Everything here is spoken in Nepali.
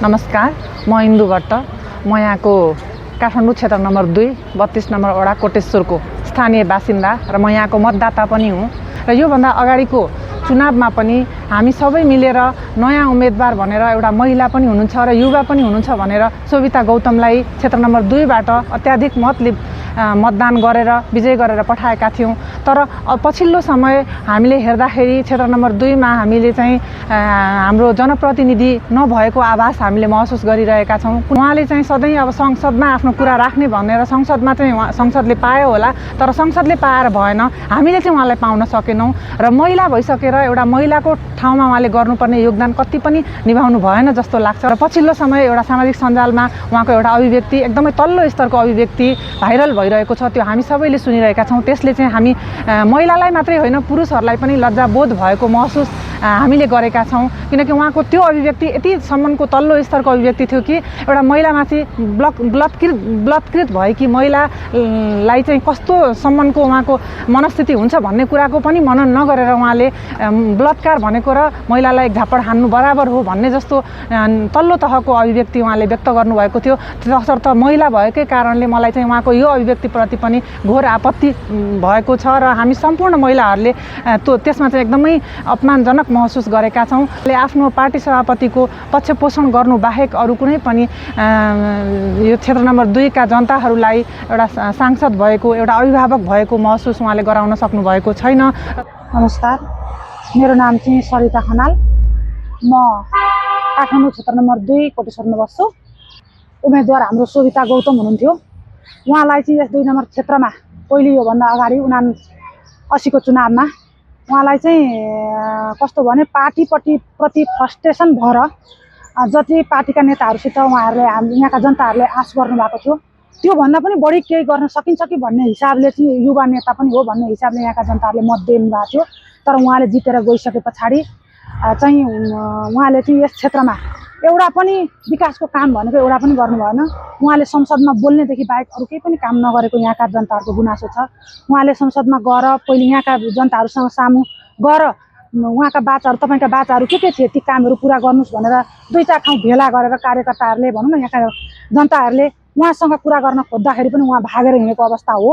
नमस्कार, म इन्दु भट्ट। म यहाँको काठमाडौँ क्षेत्र नम्बर 2 32 नम्बर वडा कोटेश्वरको स्थानीय बासिन्दा र म यहाँको मतदाता पनि हुँ। र योभन्दा अगाडिको चुनावमा पनि हामी सबै मिलेर नयाँ उम्मेदवार भनेर एउटा महिला पनि हुनुहुन्छ र युवा पनि हुनुहुन्छ भनेर सोभिता गौतमलाई क्षेत्र नम्बर 2 बाट अत्याधिक मतले मतदान गरेर विजय गरेर पठाएका थियौँ। तर पछिल्लो समय हामीले हेर्दाखेरि क्षेत्र नम्बर 2 मा हामीले चाहिँ हाम्रो जनप्रतिनिधि नभएको आभास हामीले महसुस गरिरहेका छौँ। उहाँले चाहिँ सधैँ अब संसदमा आफ्नो कुरा राख्ने भनेर संसदमा चाहिँ संसदले पायो होला, तर संसदले पाएर भएन, हामीले चाहिँ उहाँलाई पाउन सकेनौँ। र महिला भइसकेर एउटा महिलाको ठाउँमा उहाँले गर्नुपर्ने योगदान कति पनि निभाउनु भएन जस्तो लाग्छ। र पछिल्लो समय एउटा सामाजिक सञ्जालमा उहाँको एउटा अभिव्यक्ति एकदमै तल्लो स्तरको अभिव्यक्ति भाइरल भइरहेको छ, त्यो हामी सबैले सुनिरहेका छौँ। त्यसले चाहिँ हामी महिलालाई मात्रै होइन पुरुषहरूलाई पनि लज्जाबोध भएको महसुस हामीले गरेका छौँ, किनकि उहाँको त्यो अभिव्यक्ति यति सम्मको तल्लो स्तरको अभिव्यक्ति थियो कि एउटा महिलामाथि बलात्कृत भएकी महिलालाई चाहिँ कस्तो सम्मको उहाँको मनस्थिति हुन्छ भन्ने कुराको पनि मनन नगरेर उहाँले बलात्कार भनेको र महिलालाई एक झापड हान्नु बराबर हो भन्ने जस्तो तल्लो तहको अभिव्यक्ति उहाँले व्यक्त गर्नुभएको थियो। तसर्थ महिला भएकै कारणले मलाई चाहिँ उहाँको यो अभिव्यक्तिप्रति पनि घोर आपत्ति भएको छ र हामी सम्पूर्ण महिलाहरूले त्यसमा चाहिँ एकदमै अपमानजनक महसुस गरेका छौँ। आफ्नो पार्टी सभापतिको पक्ष पोषण गर्नु बाहेक अरू कुनै पनि यो क्षेत्र नम्बर 2 का जनताहरूलाई एउटा सांसद भएको, एउटा अभिभावक भएको महसुस उहाँले गराउन सक्नु भएको छैन। नमस्कार, मेरो नाम चाहिँ सरिता खनाल। म काठमाडौँ क्षेत्र नम्बर 2 कोटेश्वरमा बस्छु। उम्मेदवार हाम्रो सोभिता गौतम हुनुहुन्थ्यो। उहाँलाई चाहिँ यस 2 नम्बर क्षेत्रमा पहिले योभन्दा अगाडि 79 को चुनावमा उहाँलाई चाहिँ कस्तो भने पार्टीप्रति फ्रस्ट्रेसन भएर जति पार्टीका नेताहरूसित उहाँहरूले यहाँका जनताहरूले आश गर्नुभएको थियो त्योभन्दा पनि बढी केही गर्न सकिन्छ कि भन्ने हिसाबले चाहिँ युवा नेता पनि हो भन्ने हिसाबले यहाँका जनताहरूले मत दिनुभएको थियो। तर उहाँले जितेर गइसके पछाडि चाहिँ उहाँले चाहिँ यस क्षेत्रमा एउटा पनि विकासको काम भनेको एउटा पनि गर्नु भएन। उहाँले संसदमा बोल्नेदेखि बाहेक अरू केही पनि काम नगरेको यहाँका जनताहरूको गुनासो छ। उहाँले संसदमा गएर पहिले यहाँका जनताहरूसँग सामु गएर उहाँका बाचाहरू, तपाईँका बाचाहरू के थिए ती कामहरू पुरा गर्नुहोस् भनेर 2-4 ठाउँ भेला गरेर कार्यकर्ताहरूले भनौँ न यहाँका जनताहरूले उहाँसँग कुरा गर्न खोज्दाखेरि पनि उहाँ भागेर हिँडेको अवस्था हो।